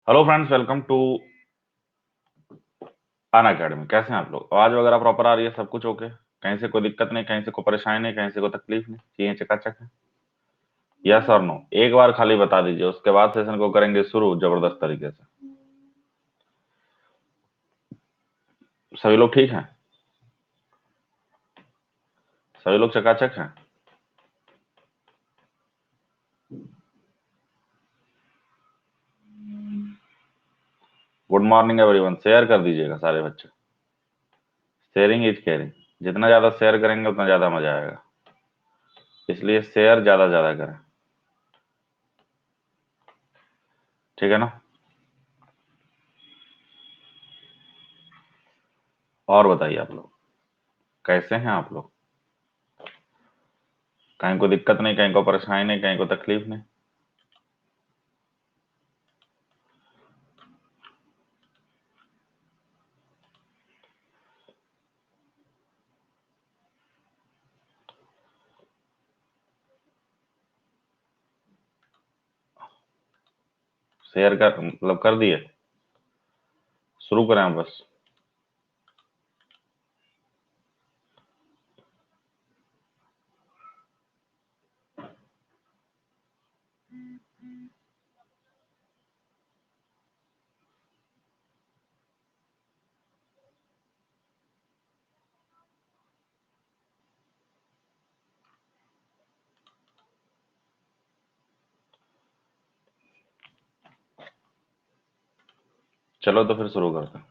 Hello friends, welcome to Unacademy. कैसे हैं आप लोग? आवाज वगैरह प्रॉपर आ रही है? सब कुछ ओके? कहीं से कोई दिक्कत नहीं, कहीं से कोई परेशानी नहीं, कहीं से कोई तकलीफ नहीं? चीजें चकाचक है? यस और नो एक बार खाली बता दीजिए, उसके बाद सेशन को करेंगे शुरू जबरदस्त तरीके से। सभी लोग ठीक हैं? सभी लोग चकाचक हैं? Good morning everyone. शेयर कर दीजिएगा सारे बच्चे। Sharing is caring. जितना ज्यादा शेयर करेंगे उतना ज्यादा मजा आएगा, इसलिए शेयर ज्यादा ज्यादा करें। ठीक है ना? और बताइए आप लोग कैसे हैं? आप लोग कहीं को दिक्कत नहीं, कहीं को परेशानी नहीं, कहीं को तकलीफ नहीं? शेयर कर मतलब कर दिए? शुरू करें हम बस? चलो तो फिर शुरू करते हैं।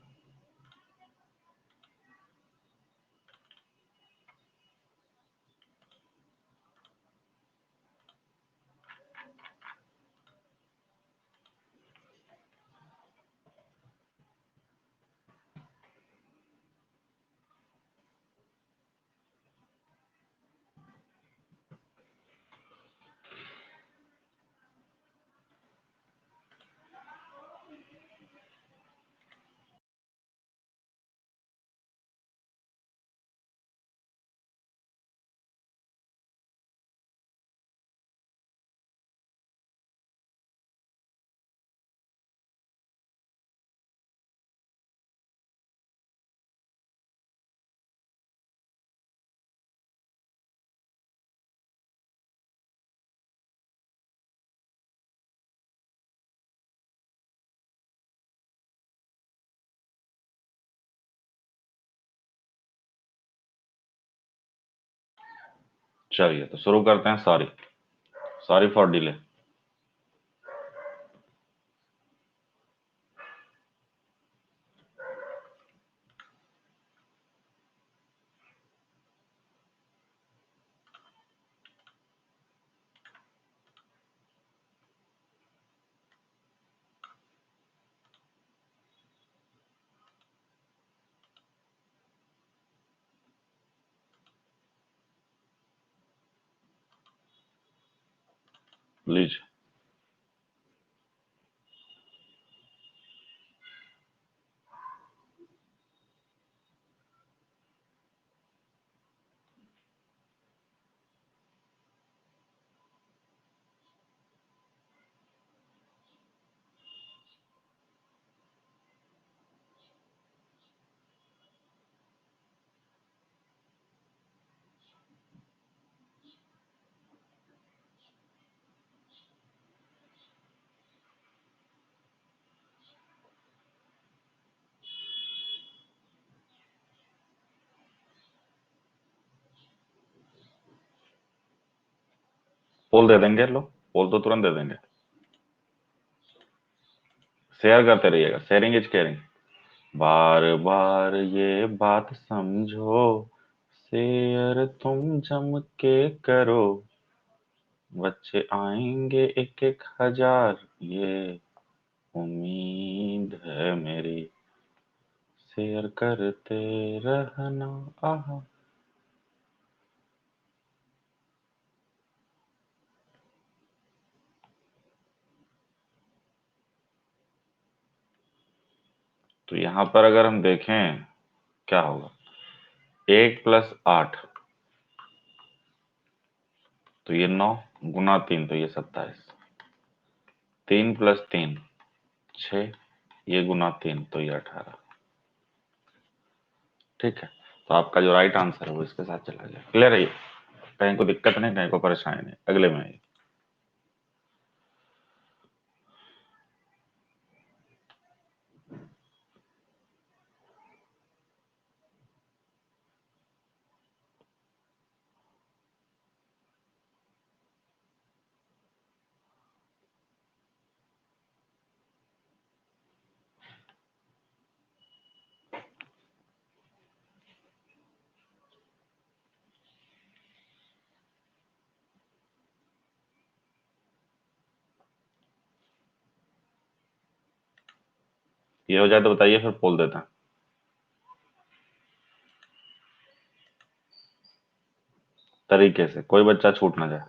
चलिए तो शुरू करते हैं। Sorry, sorry for delay. लीजिए। पोल दे देंगे, लो पोल तो तुरंत दे देंगे। शेयर करते रहिएगा, शेयरिंग इज केयरिंग। बार बार ये बात समझो, शेयर तुम जम के करो। बच्चे आएंगे एक एक हजार, ये उम्मीद है मेरी। शेयर करते रहना। आहा। तो यहां पर अगर हम देखें क्या होगा, 1 + 8 तो ये 9, गुना 3 तो ये 27, 3 + 3 6, ये गुना 3 तो ये 18। ठीक है, तो आपका जो राइट आंसर है वो इसके साथ चला गया। क्लियर है ये? कहीं को दिक्कत नहीं, कहीं को परेशानी नहीं। अगले में आइए। ये हो जाए तो बताइए, फिर पोल देता है। तरीके से कोई बच्चा छूट ना जाए।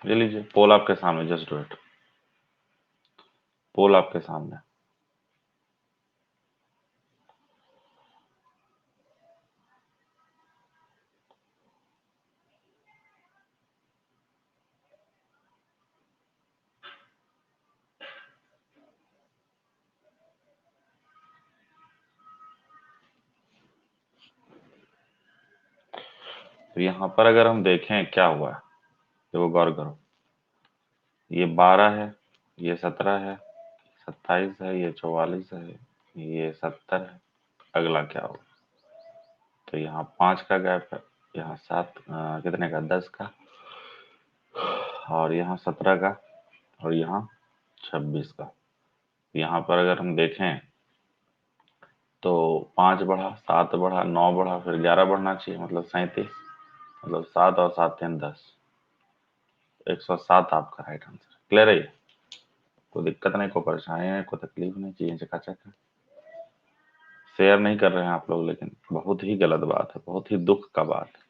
ले लीजिए, पोल आपके सामने, जस्ट डू इट। पोल आपके सामने। तो यहाँ पर अगर हम देखें क्या हुआ है, तो वो गौर करो। ये 12 है, ये 17 है, 27 है, ये 44 है, ये 70 है। अगला क्या होगा? तो यहाँ 5 का गैप है, यहाँ 7 कितने का, 10 का, और यहाँ 17 का, और यहाँ 26 का। यहाँ पर अगर हम देखें तो 5 बढ़ा, 7 बढ़ा, 9 बढ़ा, फिर 11 बढ़ना चाहिए, मतलब 37। मतलब 7 और 7 3 10, 107 आपका राइट आंसर। क्लियर है ये? कोई दिक्कत नहीं, कोई परेशानी नहीं, कोई तकलीफ नहीं, चीजें चकाचक है। शेयर नहीं कर रहे हैं आप लोग, लेकिन बहुत ही गलत बात है, बहुत ही दुख का बात है।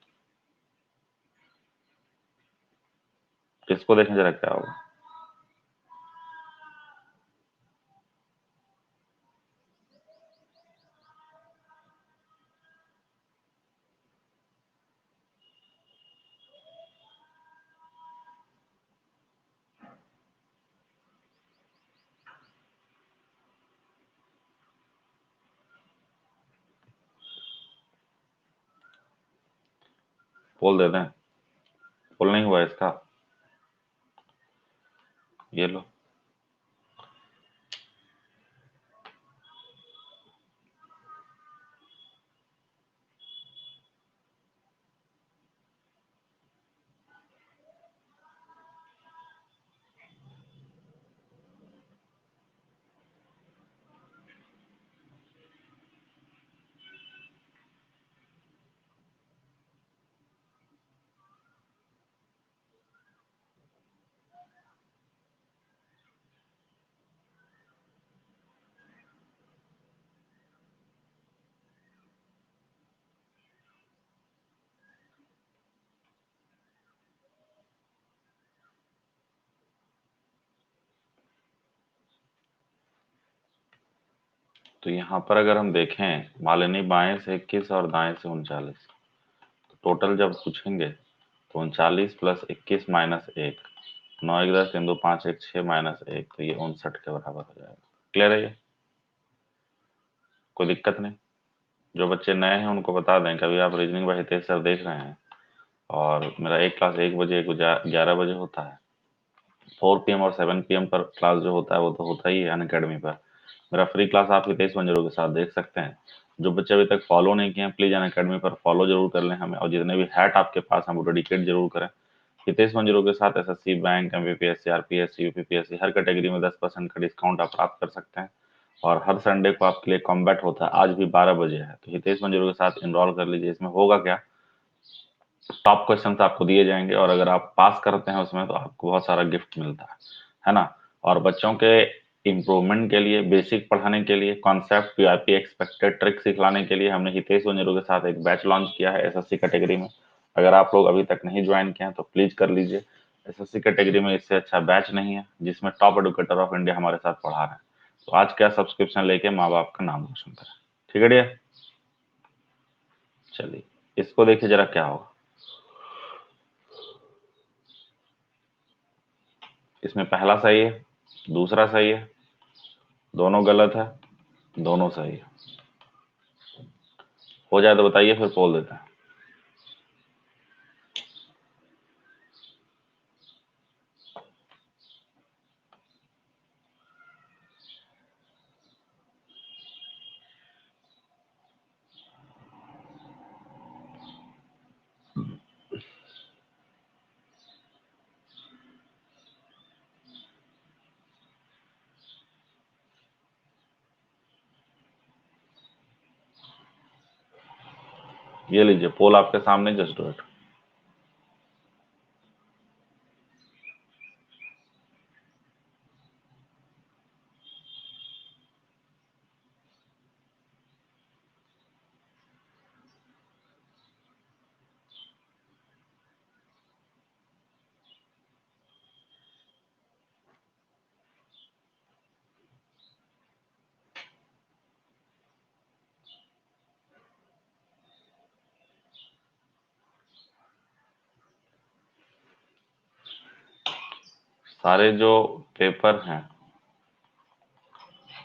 इसको देखें जरा क्या होगा। पोल दे दें? पोल नहीं हुआ इसका। ये लो। तो यहाँ पर अगर हम देखें, मालिनी बाएं से 21 और दाएं से 39, तो टोटल जब पूछेंगे तो 39 प्लस 21 माइनस 1, 9 1 10 3 2 5 1 6 माइनस 1, तो ये 59 के बराबर हो जाएगा। क्लियर है ये? कोई दिक्कत नहीं। जो बच्चे नए हैं उनको बता दें, कभी आप रीजनिंग बाय हितेश सर देख रहे हैं, और मेरा एक क्लास 1 बजे, 11 बजे होता है। 4 PM और 7 PM पर क्लास जो होता है वो तो होता ही है अन अकेडमी पर। मेरा फ्री क्लास आप हितेश मंजरू के साथ देख सकते हैं। जो बच्चे अभी तक फॉलो नहीं किए हैं, प्लीज अन अकेडमी पर फॉलो जरूर कर लें हमें, और जितने भी हैट आपके पास हैं वो डेडिकेट जरूर करें। हितेश मंजरू के साथ SSC, bank, MPPSC, RPSC, UPPSC हर कैटेगरी में 10% का डिस्काउंट आप प्राप्त कर सकते हैं। और हर संडे को आपके लिए कॉम्बैट होता है, आज भी 12 बजे है, तो हितेश मंजरू के साथ इनरोल कर लीजिए। इसमें होगा क्या, टॉप क्वेश्चन आपको दिए जाएंगे, और अगर आप पास करते हैं उसमें तो आपको बहुत सारा गिफ्ट मिलता है ना। और बच्चों के इम्प्रूवमेंट के लिए, बेसिक पढ़ाने के लिए, कॉन्सेप्ट, पीआरपी, एक्सपेक्टेड ट्रिक सिखलाने के लिए हमने हितेश वंजरू के साथ एक बैच लॉन्च किया है एसएससी कैटेगरी में। अगर आप लोग अभी तक नहीं ज्वाइन किए हैं तो प्लीज कर लीजिए। एसएससी कैटेगरी में इससे अच्छा बैच नहीं है जिसमें टॉप एडुकेटर ऑफ इंडिया हमारे साथ पढ़ा रहे हैं। तो आज क्या सब्सक्रिप्शन लेके माँ बाप का नाम रोशन करें। ठीक है डियर, चलिए इसको देखिए जरा क्या होगा। इसमें पहला सही है, दूसरा सही है, दोनों गलत है, दोनों सही है। हो जाए तो बताइए, फिर पोल देते हैं। ये लीजिए पोल आपके सामने, जस्ट डू इट। सारे जो पेपर हैं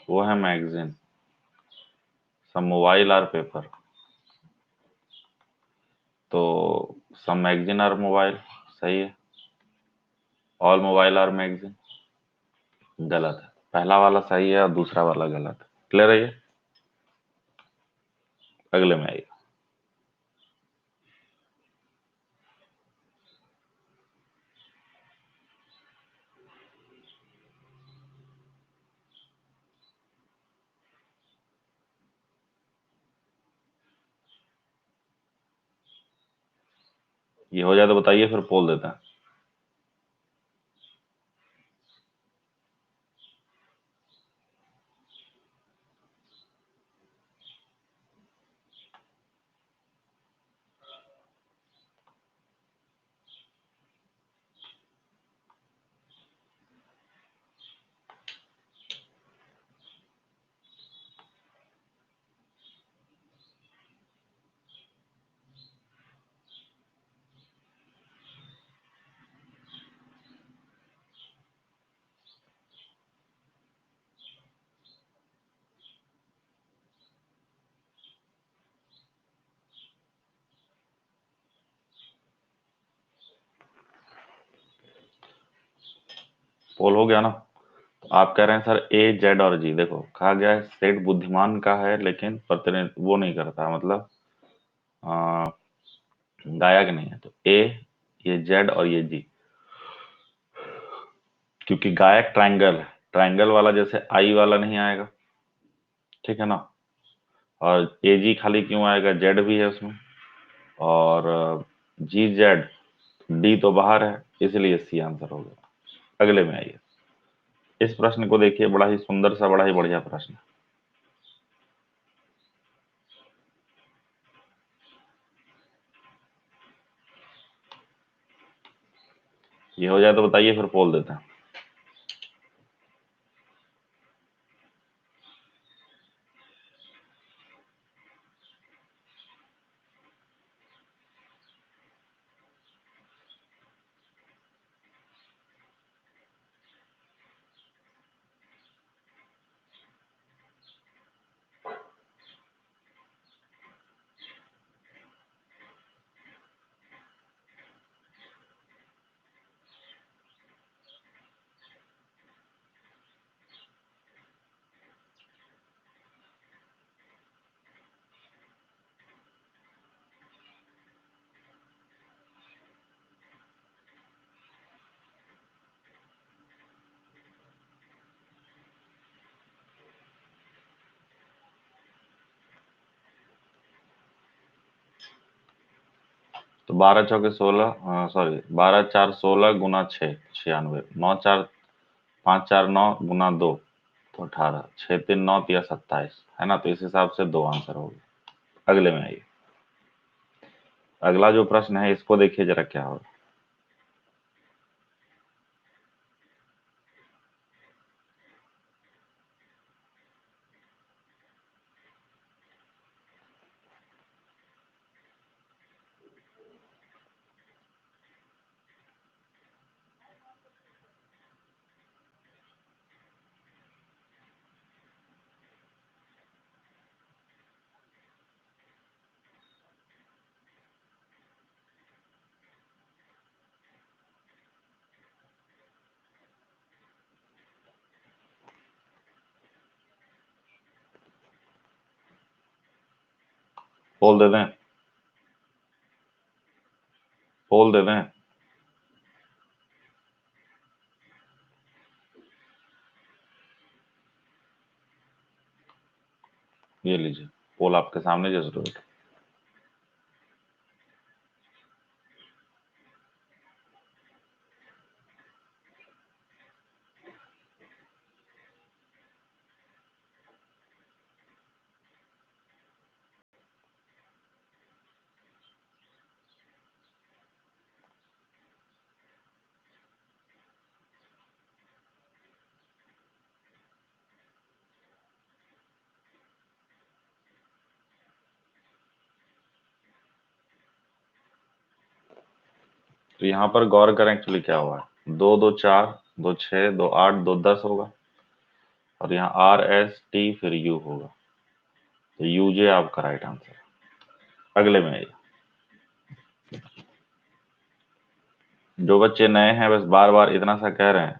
वो है magazine, some mobile are paper. तो सम मैगजीन आर मोबाइल सही है, ऑल मोबाइल आर मैगजीन गलत है। पहला वाला सही है और दूसरा वाला गलत है। क्लियर है ये? अगले में आइए। ये हो जाए तो बताइए, फिर पोल देते हैं। पोल हो गया ना? तो आप कह रहे हैं सर ए, जेड और जी। देखो कहा गया है सेट बुद्धिमान का है लेकिन प्रतिनिधित्व वो नहीं करता, मतलब आ, गायक नहीं है। तो ए, ये जेड और ये जी, क्योंकि गायक ट्रायंगल है, ट्रायंगल वाला जैसे आई वाला नहीं आएगा, ठीक है ना। और ए जी खाली क्यों आएगा, जेड भी है उसमें। और जी जेड, डी तो बाहर है, इसलिए सी आंसर हो गया। अगले में आइए। इस प्रश्न को देखिए, बड़ा ही सुंदर सा, बड़ा ही बढ़िया प्रश्न। ये हो जाए तो बताइए, फिर पोल देते हैं। तो 12 चौके 16, सॉरी 12 4 16 गुना 6 96, 9 4 5 4 9 गुना 2 तो 18, 6 3 9 या 27 है ना, तो इस हिसाब से 2 आंसर हो गए। अगले में आइए, अगला जो प्रश्न है इसको देखिए जरा क्या होगा। पोल दे दें, पोल दे दें। ये लीजिए, पोल आपके सामने जरूर है। तो यहाँ पर गौर करें एक्चुअली क्या हुआ है, 2 2 4, 2 6, 2 8, 2 10 होगा, और यहाँ आर एस टी फिर यू होगा, तो यूजे आपका राइट आंसर। अगले में आइए, जो बच्चे नए हैं बस बार बार इतना सा कह रहे हैं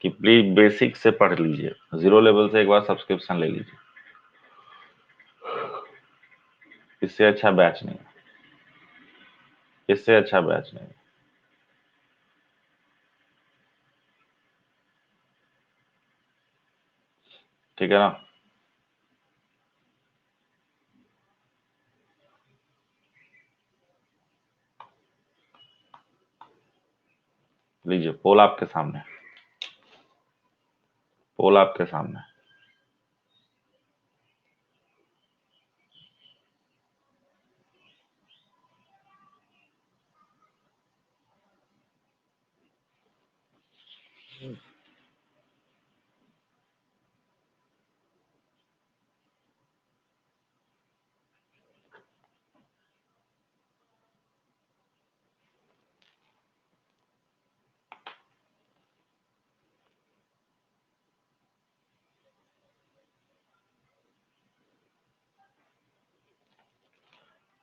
कि प्लीज बेसिक से पढ़ लीजिए, जीरो लेवल से एक बार सब्सक्रिप्शन ले लीजिए, इससे अच्छा बैच नहीं, इससे अच्छा बैच नहीं। ठीक है ना। लीजिए, पोल आपके सामने, पोल आपके सामने।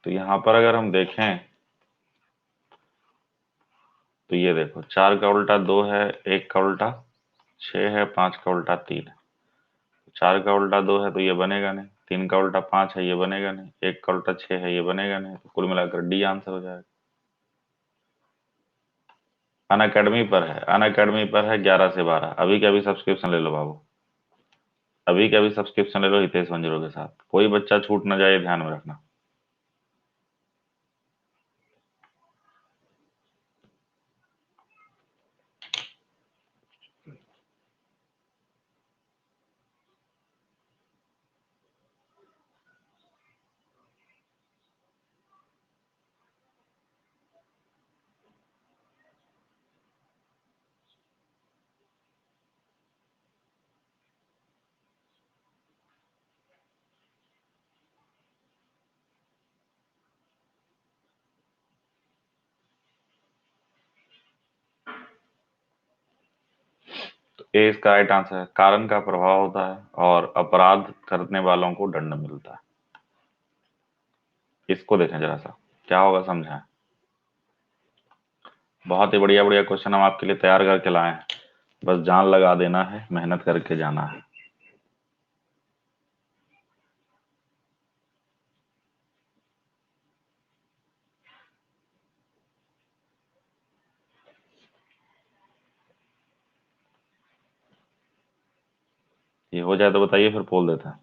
तो यहाँ पर अगर हम देखें तो ये देखो, 4 का उल्टा 2 है, 1 का उल्टा 6 है, 5 का उल्टा 3 है। 4 का उल्टा 2 है तो ये बनेगा नहीं, 3 का उल्टा 5 है, ये बनेगा नहीं, 1 का उल्टा 6 है, ये बनेगा नहीं, तो कुल मिलाकर डी आंसर हो जाएगा। अनअकैडमी पर है, अनअकैडमी पर है 11 से 12, अभी का भी सब्सक्रिप्शन ले लो बाबू, अभी का भी सब्सक्रिप्शन ले लो हितेश वंजरो के साथ, कोई बच्चा छूट ना जाए, ध्यान में रखना। तो ए इसका राइट आंसर है, कारण का प्रभाव होता है और अपराध करने वालों को दंड मिलता है। इसको देखें जरा सा, क्या होगा समझाएं। बहुत ही बढ़िया बढ़िया क्वेश्चन हम आपके लिए तैयार करके लाए हैं, बस जान लगा देना है, मेहनत करके जाना है। ये हो जाए तो बताइए, फिर पोल देते हैं।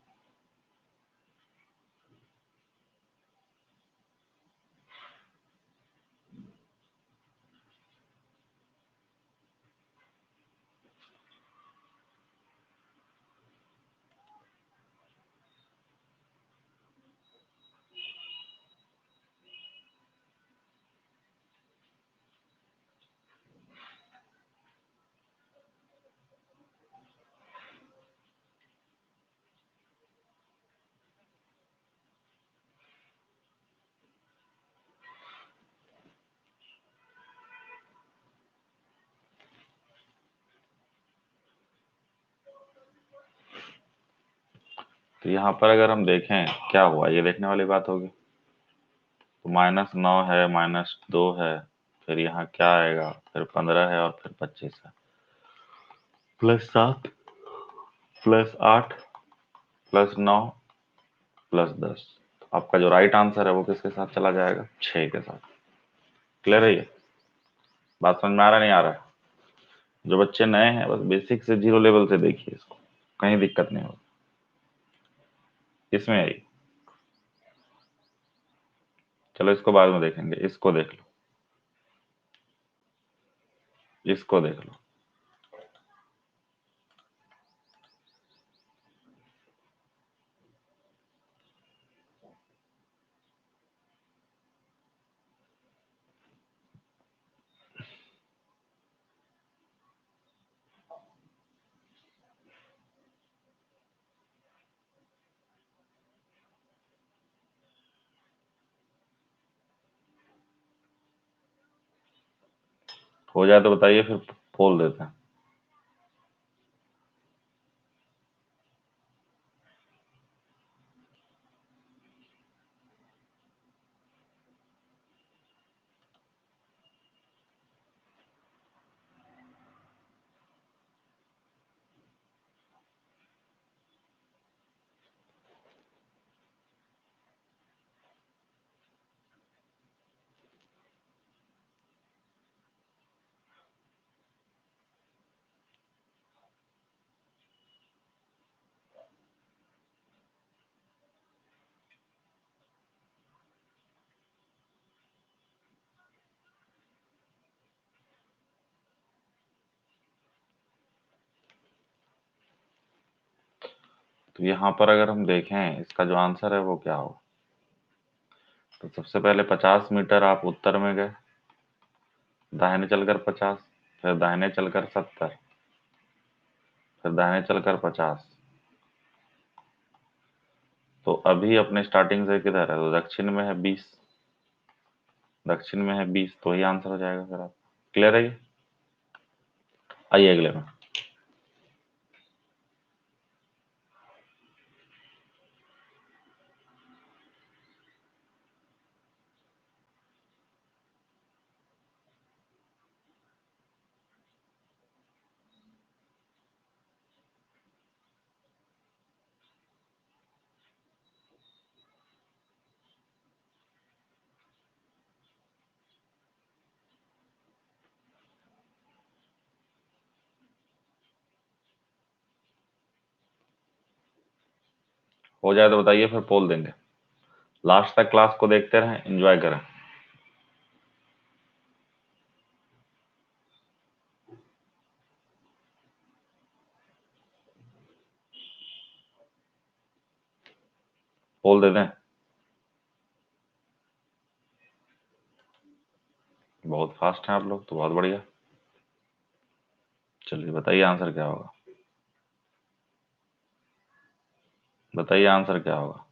तो यहाँ पर अगर हम देखें क्या हुआ, ये देखने वाली बात होगी। तो -9 है, -2 है, फिर यहाँ क्या आएगा, फिर 15 है और फिर 25 है, +7 +8 +9 +10। तो आपका जो राइट आंसर है वो किसके साथ चला जाएगा, 6 के साथ। क्लियर है ये बात, समझ में आ रहा नहीं आ रहा है? जो बच्चे नए हैं बस बेसिक से 0 लेवल से देखिए इसको, कहीं दिक्कत नहीं होगी इसमें आई। चलो इसको बाद में देखेंगे, इसको देख लो, इसको देख लो। हो जाए तो बताइए, फिर बोल देते हैं। तो यहाँ पर अगर हम देखें इसका जो आंसर है वो क्या होगा, तो सबसे पहले 50 मीटर आप उत्तर में गए, दाहिने चलकर 50, फिर दाहिने चलकर 70, फिर दाहिने चलकर 50। तो अभी अपने स्टार्टिंग से किधर है, तो दक्षिण में है 20, दक्षिण में है 20, तो ही आंसर हो जाएगा फिर आप। क्लियर है ये? आइए अगले में। हो जाए तो बताइए, फिर पोल देंगे। लास्ट तक क्लास को देखते रहें, एंजॉय करें। पोल दे दें? बहुत फास्ट हैं आप लोग तो, बहुत बढ़िया। चलिए बताइए आंसर क्या होगा, बताइए आंसर क्या होगा।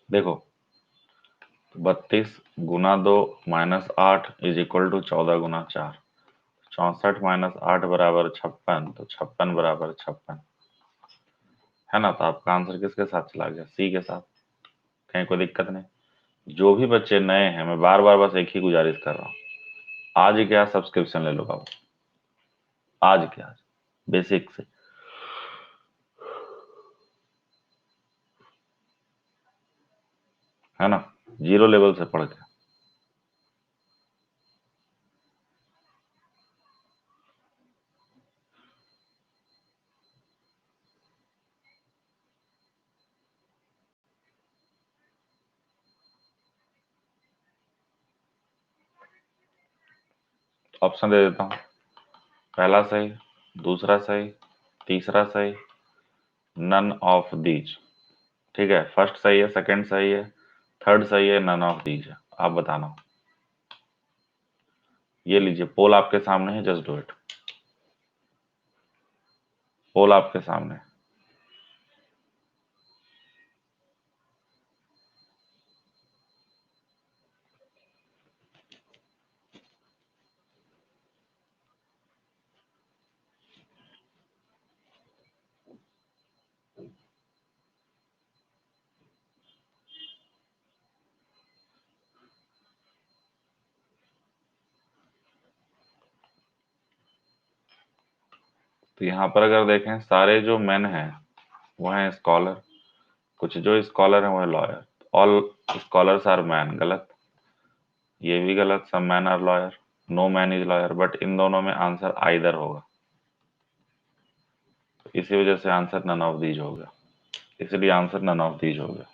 देखो, 32 × 2 -8 = 14 × 4, 64 -8 = 56, तो 56 = 56 है ना। तो आपका आंसर किसके साथ चला गया, सी के साथ। कहीं कोई दिक्कत नहीं। जो भी बच्चे नए हैं, मैं बार बार बस एक ही गुजारिश कर रहा हूँ, आज क्या सब्सक्रिप्शन ले लो बाबू, आज क्या, आज बेसिक से, है ना, 0 लेवल से पढ़ के। ऑप्शन दे देता हूँ, पहला सही, दूसरा सही, तीसरा सही, नन ऑफ दीज। ठीक है, फर्स्ट सही है, सेकंड सही है, थर्ड सही है, नन ऑफ दीज है। आप बताना। ये लीजिए, पोल आपके सामने है, जस्ट डू इट। पोल आपके सामने है। तो यहाँ पर अगर देखें, सारे जो मैन हैं वो हैं स्कॉलर, कुछ जो स्कॉलर हैं वो है lawyer. All scholars are man, गलत। ये भी गलत, some man are lawyer, no man is lawyer. But इन दोनों में आंसर आइदर होगा, तो इसी वजह से आंसर नन ऑफ दीज हो गया। इसलिए आंसर नन ऑफ दीज हो गया,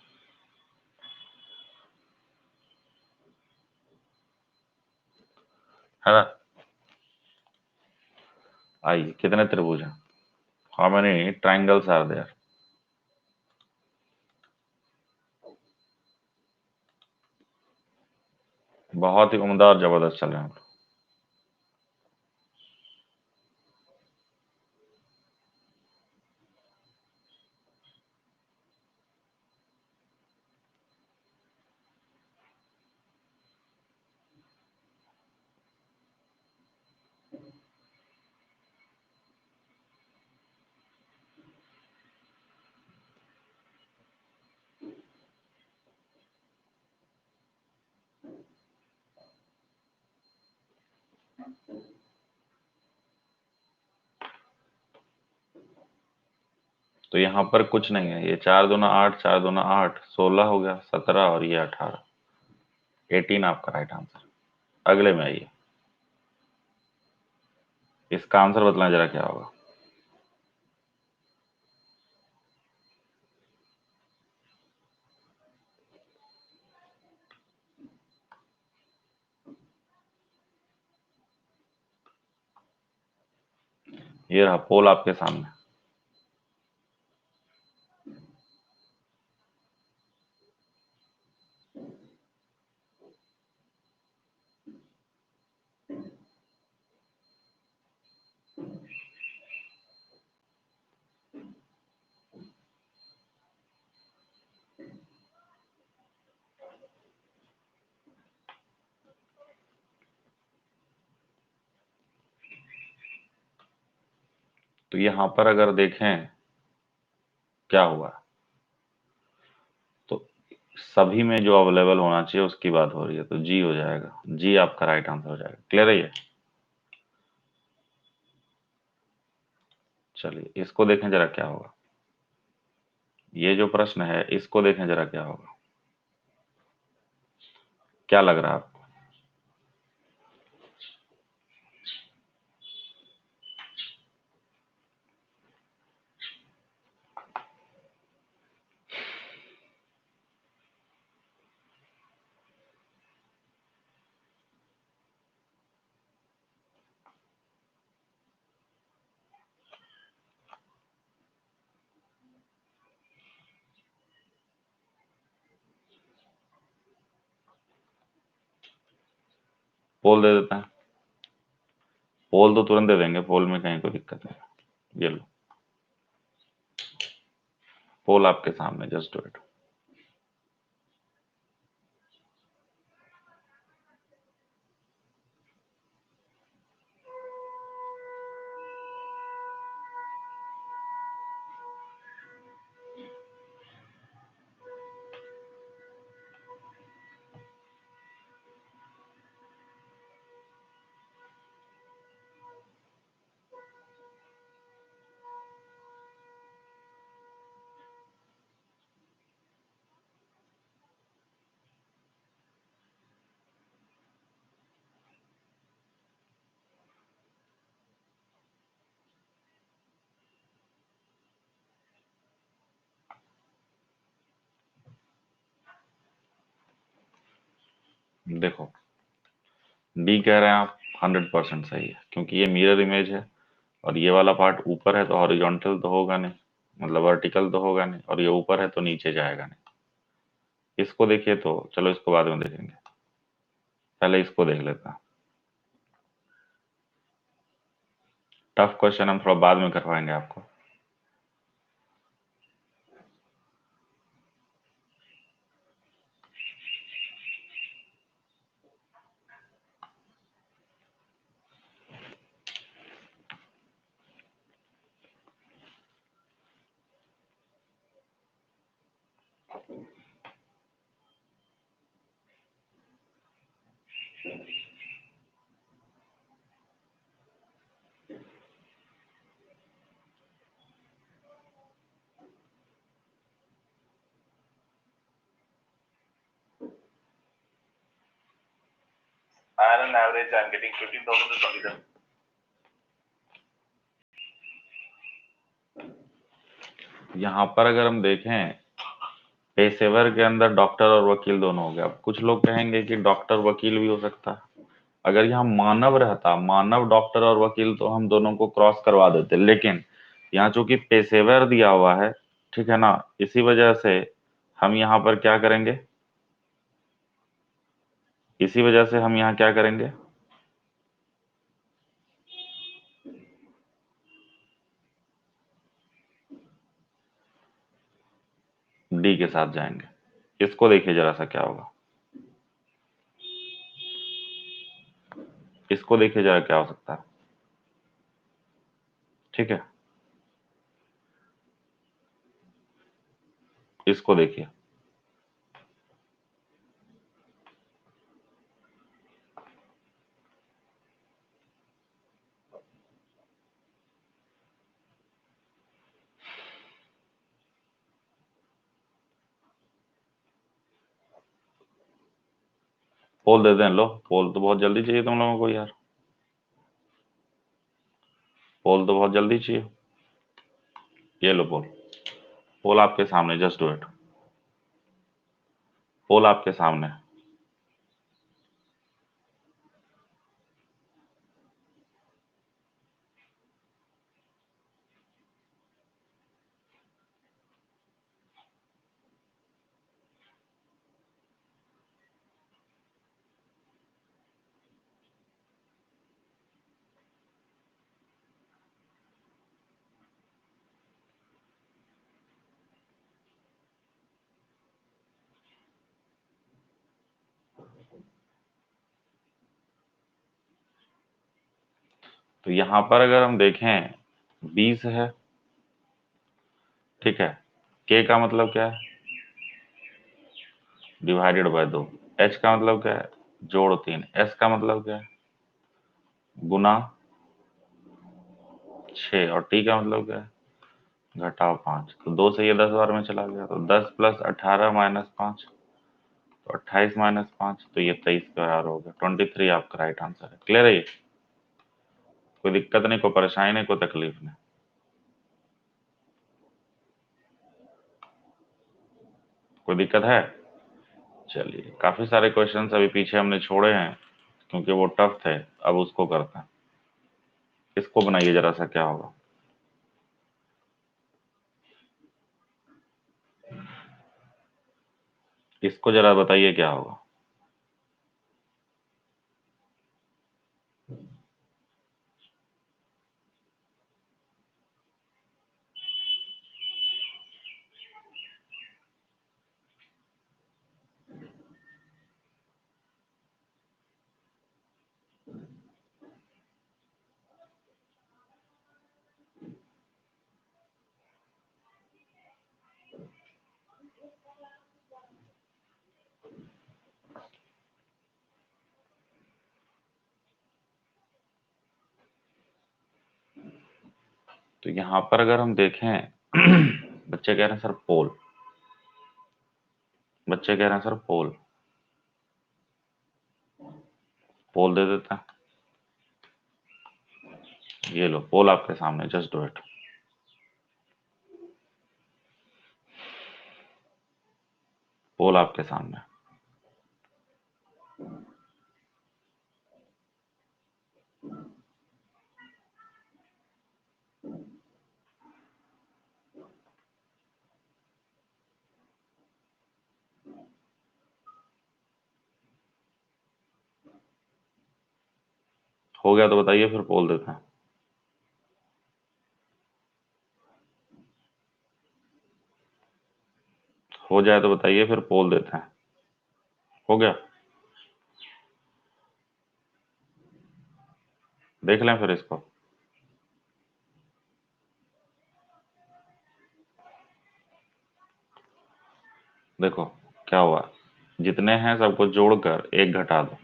है ना। आइए, कितने त्रिभुज हैं? How many triangles are there? बहुत ही उम्दा और जबरदस्त चल रहे हैं हम लोग। तो यहाँ पर कुछ नहीं है, ये 4 दूना 8, 4 दूना 8, 16 हो गया, 17 और ये 18, 18 आपका राइट आंसर। अगले में आइए, इसका आंसर बतलाएं जरा क्या होगा। ये रहा पोल आपके सामने। तो यहाँ पर अगर देखें क्या हुआ, तो सभी में जो अवेलेबल होना चाहिए उसकी बात हो रही है, तो जी हो जाएगा, जी आपका राइट आंसर हो जाएगा। क्लियर है ये? चलिए, इसको देखें जरा क्या होगा। ये जो प्रश्न है इसको देखें जरा क्या होगा। क्या लग रहा है आपको? पोल दे देते हैं। पोल तो तुरंत दे देंगे, पोल में कहीं कोई दिक्कत है। ये लो, पोल आपके सामने, जस्ट डू इट। देखो, डी कह रहे हैं आप, 100% सही है, क्योंकि ये मिरर इमेज है और ये वाला पार्ट ऊपर है तो हॉरिजॉन्टल तो होगा नहीं, मतलब वर्टिकल तो होगा नहीं, और ये ऊपर है तो नीचे जाएगा नहीं। इसको देखिए, तो चलो इसको बाद में देखेंगे, पहले इसको देख लेते हैं। टफ क्वेश्चन हम थोड़ा बाद में करवाएंगे आपको। Iron average, I'm getting 15,000 to 20,000. यहाँ पर अगर हम देखें, पेशेवर के अंदर डॉक्टर और वकील दोनों हो गया। अब कुछ लोग कहेंगे कि डॉक्टर वकील भी हो सकता है। अगर यहाँ मानव रहता, मानव डॉक्टर और वकील, तो हम दोनों को क्रॉस करवा देते, लेकिन यहाँ चूंकि पेशेवर दिया हुआ है, ठीक है ना, इसी वजह से हम यहाँ पर क्या करेंगे, इसी वजह से हम यहाँ क्या करेंगे, डी के साथ जाएंगे। इसको देखिए जरा सा क्या होगा, इसको देखिए जरा क्या हो सकता है। ठीक है, इसको देखिए, पोल दे दें। लो, पोल तो बहुत जल्दी चाहिए तुम लोगों को यार, पोल तो बहुत जल्दी चाहिए। ये लो पोल, पोल आपके सामने, जस्ट डू इट। पोल आपके सामने। तो यहां पर अगर हम देखें, 20 है, ठीक है। के का मतलब क्या है, डिवाइडेड बाय 2। एच का मतलब क्या है, जोड़ 3। एस का मतलब क्या है, गुना 6। और टी का मतलब क्या है, घटाव 5। तो 2 से ये 10 बार में चला गया, तो 10 प्लस 18 माइनस 5, तो 28 माइनस 5, तो ये 23 के बराबर हो गया। 23 आपका राइट आंसर है। क्लियर है ये, कोई दिक्कत नहीं, कोई परेशानी नहीं, कोई तकलीफ नहीं, कोई दिक्कत है। चलिए, काफी सारे क्वेश्चंस अभी पीछे हमने छोड़े हैं क्योंकि वो टफ थे, अब उसको करते हैं। इसको बनाइए जरा सा क्या होगा, इसको जरा बताइए क्या होगा। तो यहां पर अगर हम देखें, बच्चे कह रहे हैं सर पोल, बच्चे कह रहे हैं सर पोल, पोल दे देते हैं। ये लो, पोल आपके सामने, जस्ट डू इट। पोल आपके सामने। हो गया तो बताइए, फिर पोल देते हैं। हो जाए तो बताइए, फिर पोल देते हैं। हो गया? देख लें फिर इसको। देखो क्या हुआ, जितने हैं सबको जोड़कर एक घटा दो।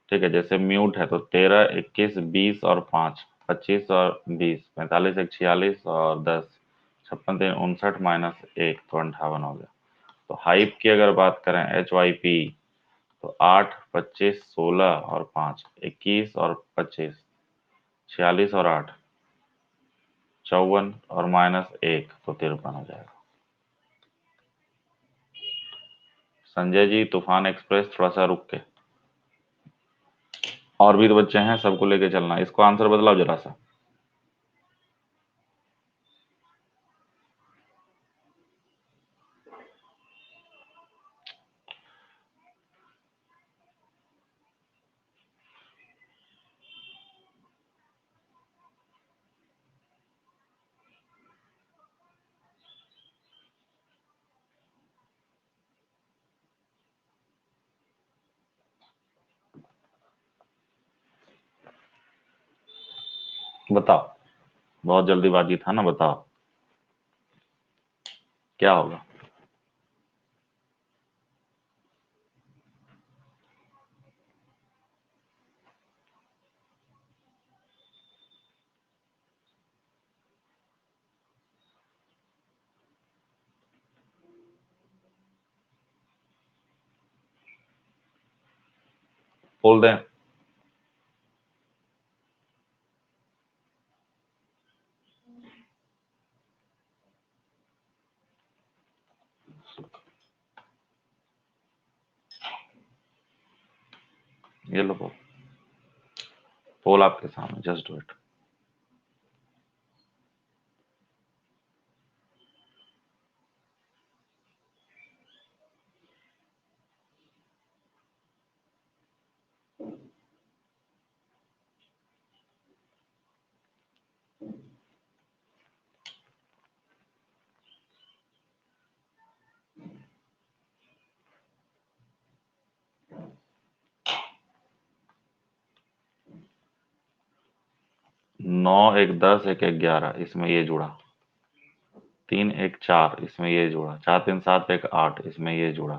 ठीक है, जैसे म्यूट है तो 13, 21, 20 और 5, 25 और 20, 45, 1, 46 और 10, 56, 3, 59 माइनस 1 तो 58 हो गया। तो हाइप की अगर बात करें, HYP, तो 8, 25, 16 और 5, 21 और 25, 46 और 8, 54 और माइनस 1 तो 53 हो जाएगा। संजय जी, तूफान एक्सप्रेस थोड़ा सा रुक के, और भी तो बच्चे हैं, सबको लेके चलना। इसको आंसर बदलाओ जरा सा। बताओ, बहुत जल्दीबाजी था ना, बताओ क्या होगा। बोल दें? ये लो पोल, पोल आपके सामने, जस्ट डू इट। नौ एक 10, एक 11, इसमें ये जुड़ा। 3 एक 4, इसमें ये जुड़ा। 4 3 7, एक 8, इसमें ये जुड़ा।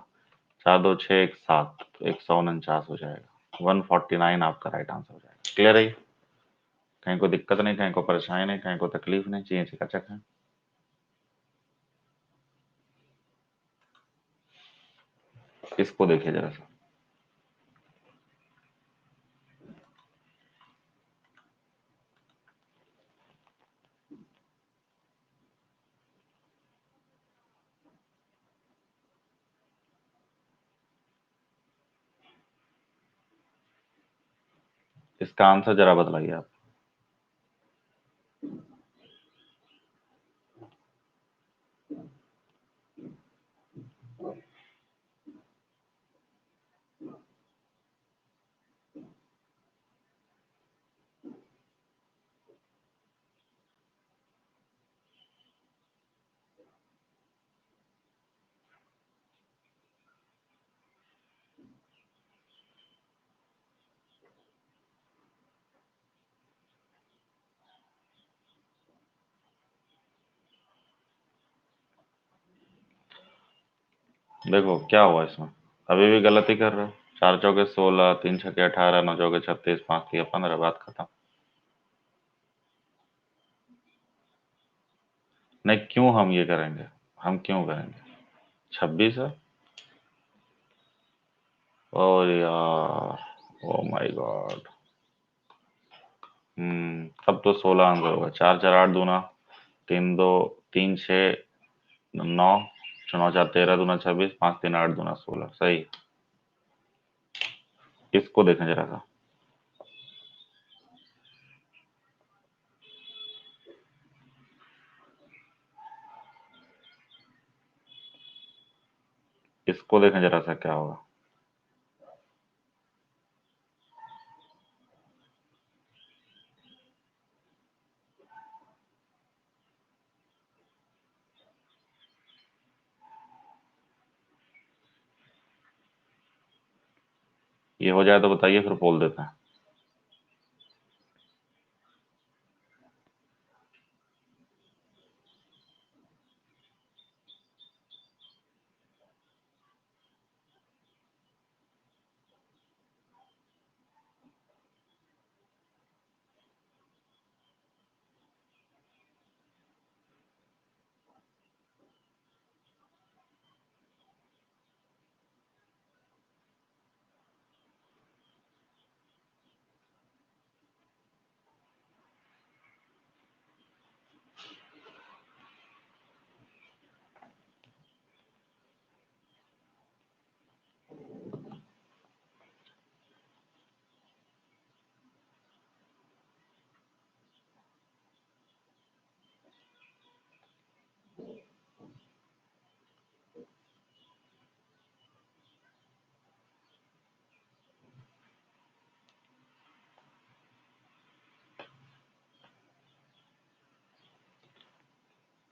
4 2 6, एक 7, तो 149 हो जाएगा। 149 आपका राइट आंसर हो जाएगा। क्लियर है ये? कहीं को दिक्कत नहीं, कहीं को परेशानी नहीं, कहीं को तकलीफ नहीं, चाहिए चिकाचक है। इसको देखिए जरा सा। इसका आंसर जरा बतलाइए आप। देखो क्या हुआ इसमें, अभी भी गलती कर रहे हो। 4 चौके 16, 3 छक्के 18, 9 चौके 36, 5 तिया 15, बात खत्म। नहीं, क्यों हम ये करेंगे, हम क्यों करेंगे? 26 है। ओ यार, ओ माय गॉड। तब तो 16 आंसर होगा। 4 4 8 दूना, 3 2, 3 6 9, 9 4 13 दूना 26, 5 3 8 दूना 16, सही। इसको देखें जरा सा। इसको देखें जरा सा, क्या होगा। ये हो जाए तो बताइए, फिर पोल देते हैं।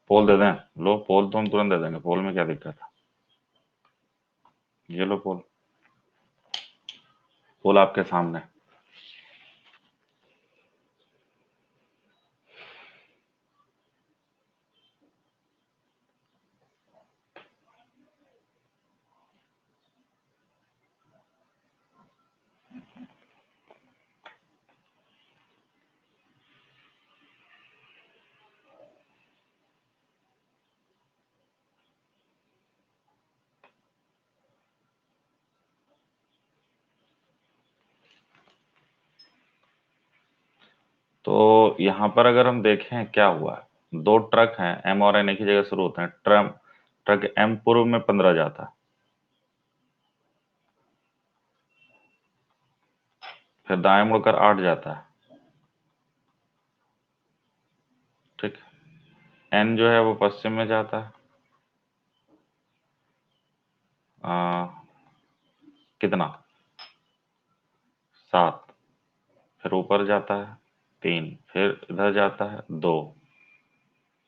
पोल दे दें? लो पोल तो हम तुरंत दे देंगे, पोल में क्या दिक्कत है। ये लो पोल, पोल आपके सामने। तो यहाँ पर अगर हम देखें क्या हुआ है, दो ट्रक हैं, एम और एन एक ही जगह शुरू होते हैं। ट्रक एम पूर्व में 15 जाता है, फिर दाएं मुड़कर 8 जाता है। ठीक, एन जो है वो पश्चिम में जाता है, कितना, 7, फिर ऊपर जाता है 3, फिर इधर जाता है 2,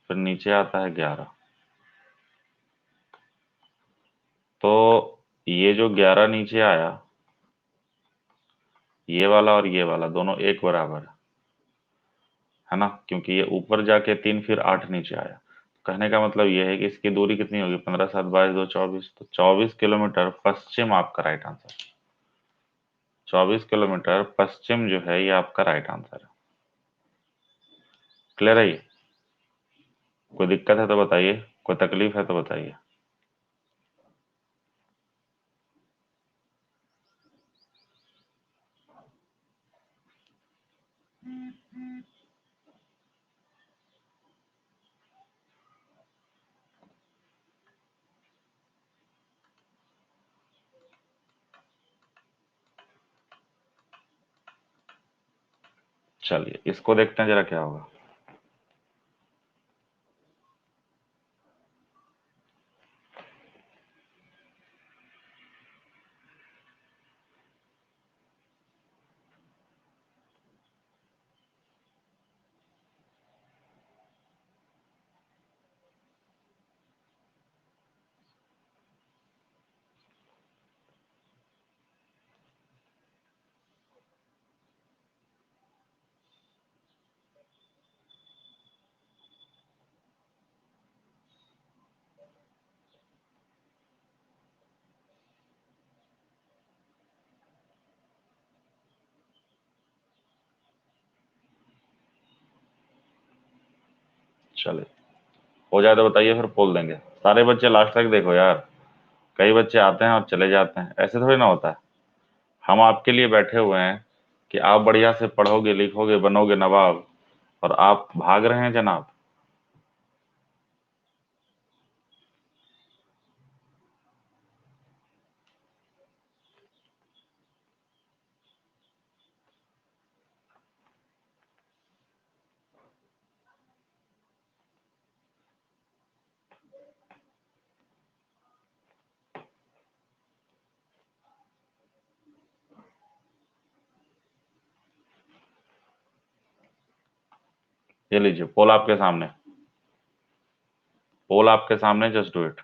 फिर नीचे आता है 11। तो ये जो 11 नीचे आया, ये वाला और ये वाला दोनों एक बराबर है ना, क्योंकि ये ऊपर जाके 3 फिर 8 नीचे आया। कहने का मतलब ये है कि इसकी दूरी कितनी होगी, 15 7 22 2 24, तो 24 किलोमीटर पश्चिम आपका राइट आंसर। 24 किलोमीटर पश्चिम जो है ये आपका राइट आंसर है। क्लियर है ये? कोई दिक्कत है तो बताइए, कोई तकलीफ है तो बताइए। चलिए इसको देखते हैं जरा क्या होगा। चलिए हो जाए तो बताइए, फिर पोल देंगे। सारे बच्चे लास्ट तक देखो यार, कई बच्चे आते हैं और चले जाते हैं, ऐसे थोड़ी ना होता है। हम आपके लिए बैठे हुए हैं कि आप बढ़िया से पढ़ोगे लिखोगे बनोगे नवाब, और आप भाग रहे हैं जनाब। ये लीजिए पोल आपके सामने, पोल आपके सामने, जस्ट डू इट।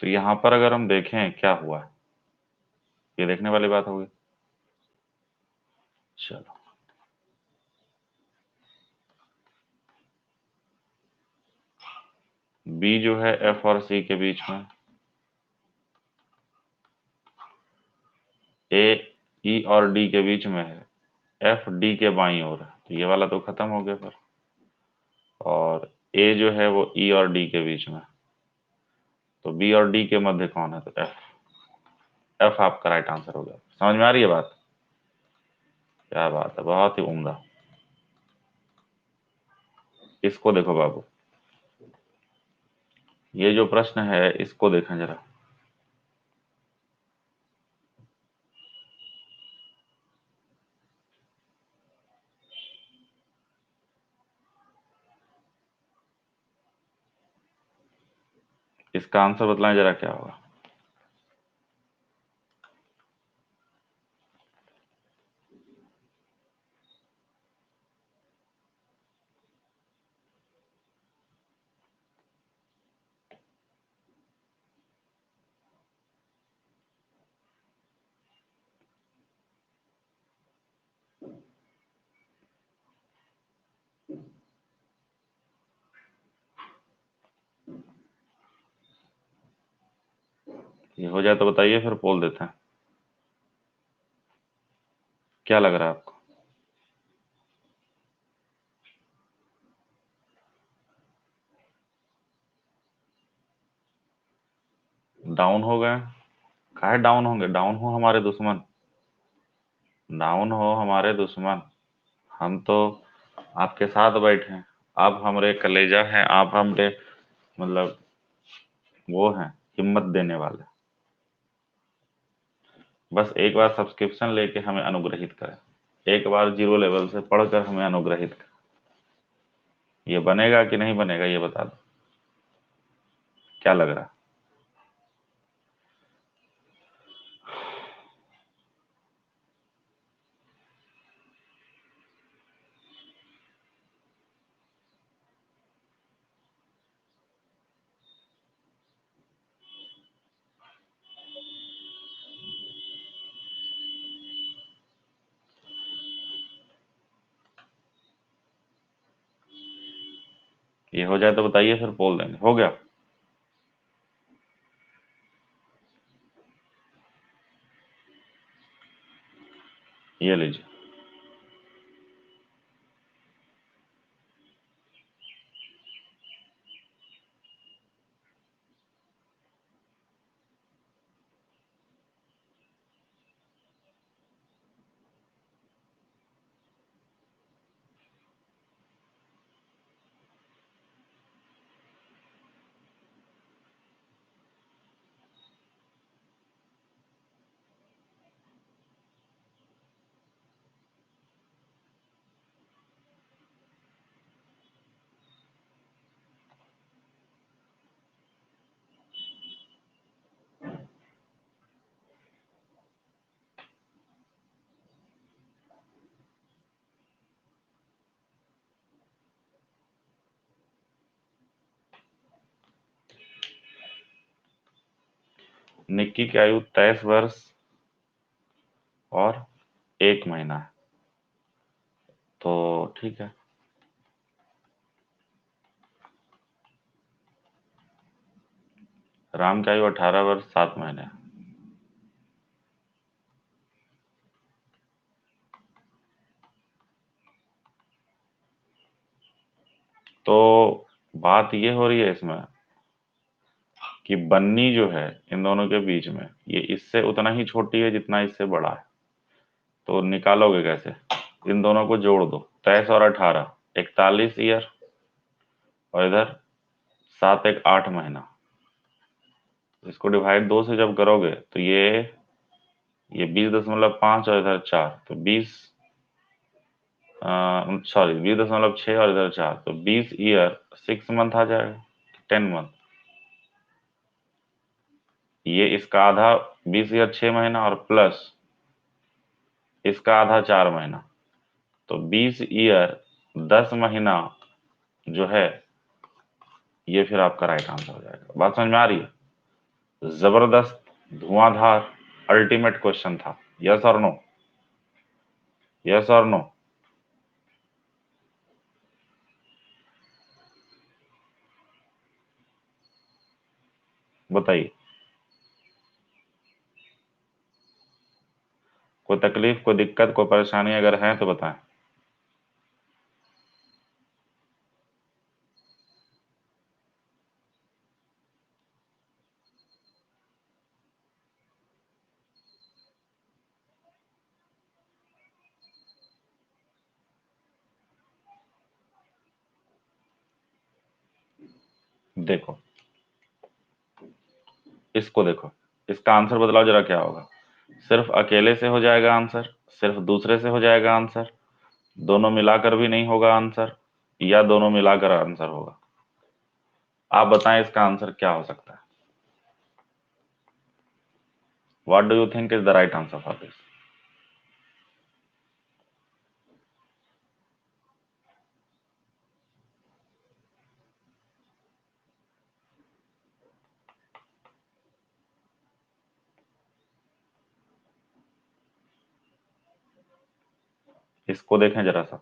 तो यहां पर अगर हम देखें क्या हुआ है, ये देखने वाली बात होगी। चलो, बी जो है एफ और सी के बीच में, ए ई और डी के बीच में है, एफ डी के बाईं ओर है, तो ये वाला तो खत्म हो गया फिर। और ए जो है वो ई और डी के बीच में, तो बी और डी के मध्य कौन है, तो एफ। एफ आपका राइट आंसर हो गया। समझ में आ रही है बात? क्या बात है, बहुत ही उम्दा। इसको देखो बाबू, ये जो प्रश्न है इसको देखें जरा। इसका आंसर बतलाएं जरा क्या होगा। ये हो जाए तो बताइए, फिर पोल देते हैं। क्या लग रहा है आपको? डाउन हो गए? काहे डाउन होंगे? डाउन हो हमारे दुश्मन, डाउन हो हमारे दुश्मन। हम तो आपके साथ बैठे हैं, आप हमारे कलेजा हैं, आप हमारे मतलब वो हैं, हिम्मत देने वाले। बस एक बार सब्सक्रिप्शन लेके हमें अनुग्रहित करें, एक बार जीरो लेवल से पढ़कर हमें अनुग्रहित करें। ये बनेगा कि नहीं बनेगा, ये बता दो, क्या लग रहा है? ये हो जाए तो बताइए, फिर पोल देंगे। हो गया? ये लीजिए। निक्की की आयु 23 वर्ष और 1 महीना है, तो ठीक है। राम की आयु 18 वर्ष 7 महीने है। तो बात ये हो रही है इसमें कि बन्नी जो है इन दोनों के बीच में, ये इससे उतना ही छोटी है जितना इससे बड़ा है। तो निकालोगे कैसे? इन दोनों को जोड़ दो, 23 और 18, 41 ईयर, और इधर 7 1 8 महीना। इसको डिवाइड 2 से जब करोगे तो ये 20.5 और इधर 4, तो 20, सॉरी 20.6 और इधर 4, तो 20 ईयर 6 मंथ आ जाएगा, 10 मंथ। ये इसका आधा 20 ईयर 6 महीना, और प्लस इसका आधा 4 महीना, तो 20 ईयर 10 महीना जो है, ये फिर आपका राइट आंसर हो जाएगा। बात समझ में आ रही है? जबरदस्त, धुआंधार, अल्टीमेट क्वेश्चन था। यस और नो? यस और नो? बताइए। कोई तकलीफ, कोई दिक्कत, कोई परेशानी अगर है तो बताएं। देखो, इसको देखो, इसका आंसर बदलाओ जरा, क्या होगा? सिर्फ अकेले से हो जाएगा आंसर, सिर्फ दूसरे से हो जाएगा आंसर, दोनों मिलाकर भी नहीं होगा आंसर, या दोनों मिलाकर आंसर होगा? आप बताएं इसका आंसर क्या हो सकता है? What do you think is the right answer for this? इसको देखें जरा सा।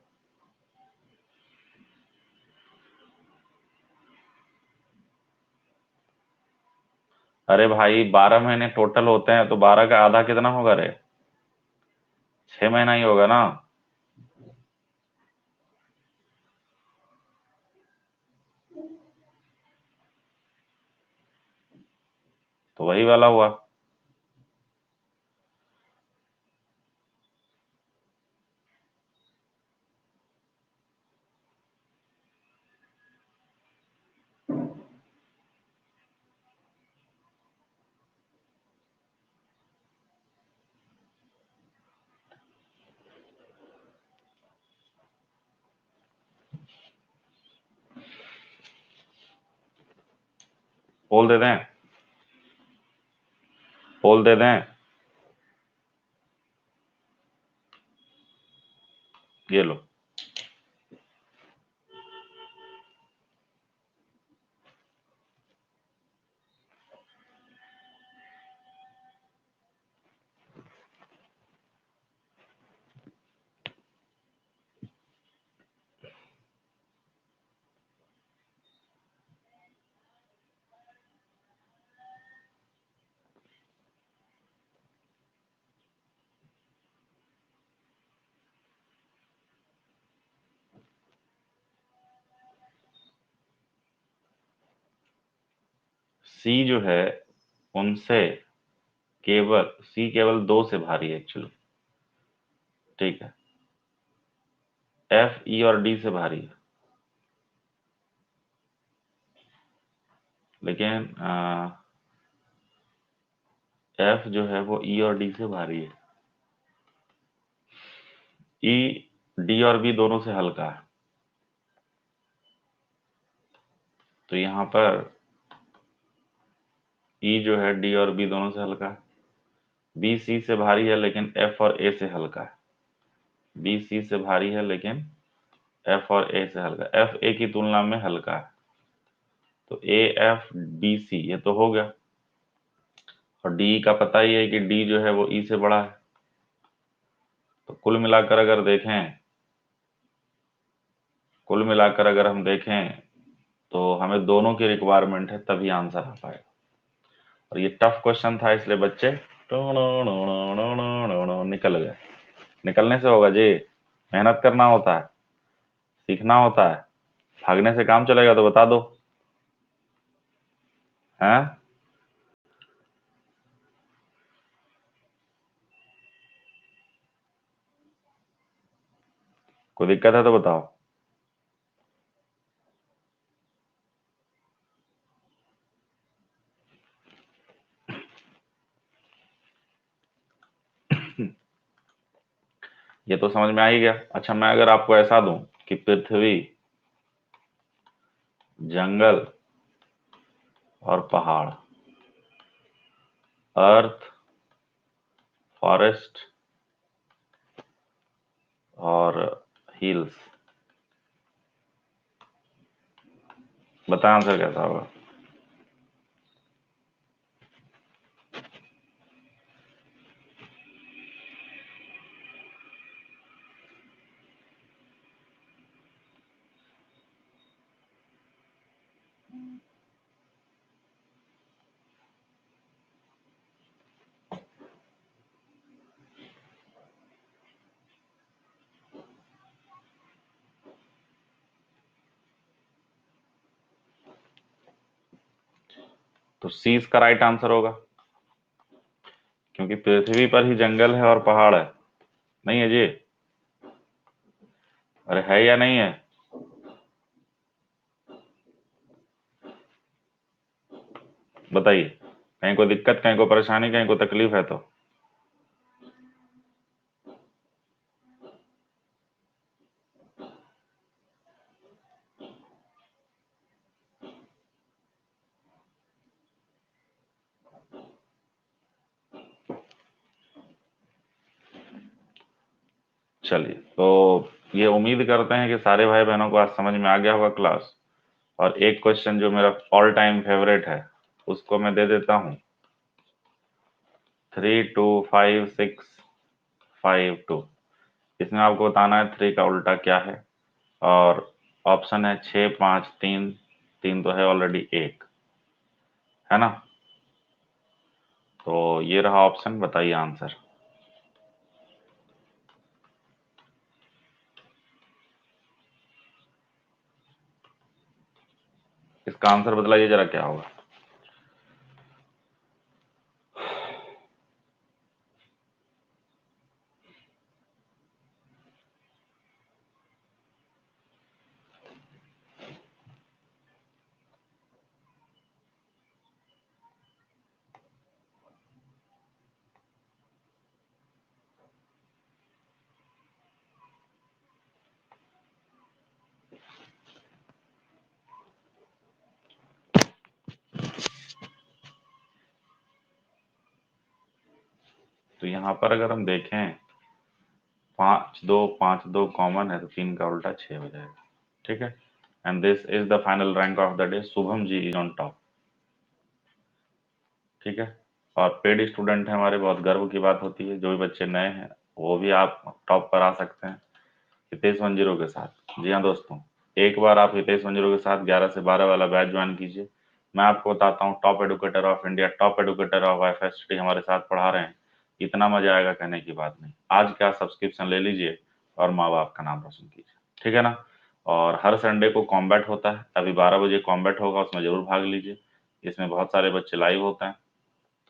अरे भाई, 12 महीने टोटल होते हैं, तो 12 का आधा कितना होगा रे? 6 महीना ही होगा ना। तो वही वाला हुआ। पोल दे दें? पोल दे दें? ये लो। सी जो है, उनसे केवल सी केवल दो से भारी है एक्चुअली। ठीक है। एफ, ई और डी से भारी है, लेकिन एफ जो है वो ई और डी से भारी है। ई, डी और बी दोनों से हल्का है। तो यहाँ पर ई जो है डी और बी दोनों से हल्का है। बी सी से भारी है लेकिन एफ और ए से हल्का है। बी सी से भारी है लेकिन एफ और ए से हल्का, एफ ए की तुलना में हल्का है। तो ए एफ बी सी ये तो हो गया। और डी का पता ही है कि डी जो है वो ई से बड़ा है। तो कुल मिलाकर अगर हम देखें तो हमें दोनों की रिक्वायरमेंट है, तभी आंसर आ पाएगा। और ये टफ क्वेश्चन था, इसलिए बच्चे निकल गए। निकलने से होगा जी, मेहनत करना होता है, सीखना होता है। भागने से काम चलेगा तो बता दो। हैं? कोई दिक्कत है तो बताओ। ये तो समझ में आ ही गया। अच्छा, मैं अगर आपको ऐसा दूं कि पृथ्वी, जंगल और पहाड़, अर्थ, फॉरेस्ट और हिल्स, बताएं आंसर कैसा होगा? सी इसका राइट आंसर होगा, क्योंकि पृथ्वी पर ही जंगल है और पहाड़ है। नहीं है जी? अरे है या नहीं है? बताइए, कहीं को दिक्कत, कहीं को परेशानी, कहीं को तकलीफ है तो? चलिए, तो ये उम्मीद करते हैं कि सारे भाई बहनों को आज समझ में आ गया होगा क्लास। और एक क्वेश्चन जो मेरा ऑल टाइम फेवरेट है उसको मैं दे देता हूँ। 325652, इसमें आपको बताना है 3 का उल्टा क्या है। और ऑप्शन है 653, 3 तो है ऑलरेडी, 1 है ना। तो ये रहा ऑप्शन, बताइए आंसर। इसका आंसर बतलाइए जरा, क्या होगा? तो यहाँ पर अगर हम देखें, 5 2 कॉमन है, तो 3 का उल्टा 6 हो जाएगा। ठीक है। And this is the final rank of the day. Shubham ji is on top. ठीक है। और पेड स्टूडेंट हैं हमारे, बहुत गर्व की बात होती है। जो भी बच्चे नए हैं वो भी आप टॉप पर आ सकते हैं हितेश 10 के साथ। जी हाँ दोस्तों, एक बार आप हितेश 10 के साथ 11 से 12 वाला बैच ज्वाइन कीजिए। मैं आपको बताता हूँ, top educator of India, top educator of wifi study हमारे साथ पढ़ा रहे हैं। इतना मजा आएगा कहने की बात नहीं। आज क्या सब्सक्रिप्शन ले लीजिए और माँ बाप का नाम रोशन कीजिए। ठीक है ना। और हर संडे को कॉम्बैट होता है, अभी 12 बजे कॉम्बैट होगा, उसमें जरूर भाग लीजिए। इसमें बहुत सारे बच्चे लाइव होते हैं।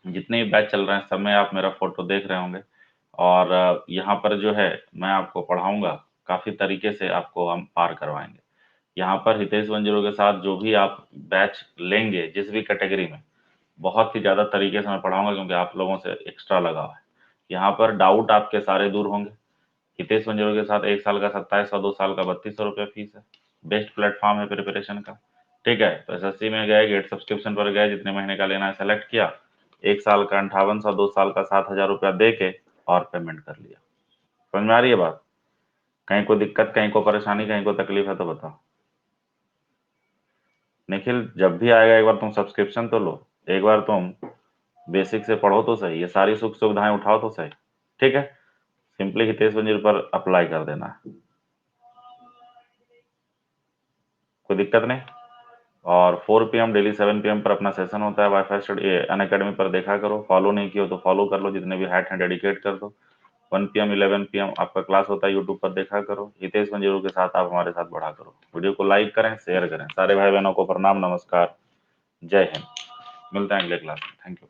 जितने भी बैच चल रहे हैं सब में आप मेरा फोटो देख रहे होंगे। और यहाँ पर जो है मैं आपको पढ़ाऊंगा, काफ़ी तरीके से आपको हम पार करवाएंगे। यहाँ पर हितेश 10 के साथ जो भी आप बैच लेंगे जिस भी कैटेगरी में, बहुत ही ज़्यादा तरीके से मैं पढ़ाऊंगा, क्योंकि आप लोगों से एक्स्ट्रा लगाव है। यहाँ पर डाउट आपके सारे दूर होंगे। हितेश 10 के साथ 1 साल का 2700, 2 साल का 3200 रुपये फीस है। बेस्ट प्लेटफॉर्म है प्रिपरेशन का। ठीक है। तो एसएससी में गए, गेट सब्सक्रिप्शन पर गए, जितने महीने का लेना है सेलेक्ट किया, 1 साल का 5800, 2 साल का 7000 रुपया दे के और पेमेंट कर लिया। समझ में आ रही है बात? कहीं को दिक्कत, कहीं को परेशानी, कहीं को तकलीफ है तो बताओ। निखिल, जब भी आएगा एक बार तुम सब्सक्रिप्शन तो लो, एक बार तुम बेसिक से पढ़ो तो सही, ये सारी सुख सुविधाएं उठाओ तो सही। ठीक है। सिंपली हितेश 10 पर अप्लाई कर देना है, कोई दिक्कत नहीं। और 4 PM डेली 7 PM पर अपना सेशन होता है वाईफाई स्टडी अनअकैडमी पर, देखा करो। फॉलो नहीं किया तो फॉलो कर लो, जितने भी हैट हैं डेडिकेट कर दो। 1 PM 11 PM आपका क्लास होता है, यूट्यूब पर देखा करो। हितेश 10 के साथ आप हमारे साथ बढ़ा करो। वीडियो को लाइक करें, शेयर करें। सारे भाई बहनों को प्रणाम, नमस्कार, जय हिंद। मिलते हैं अगले क्लास में। Thank you.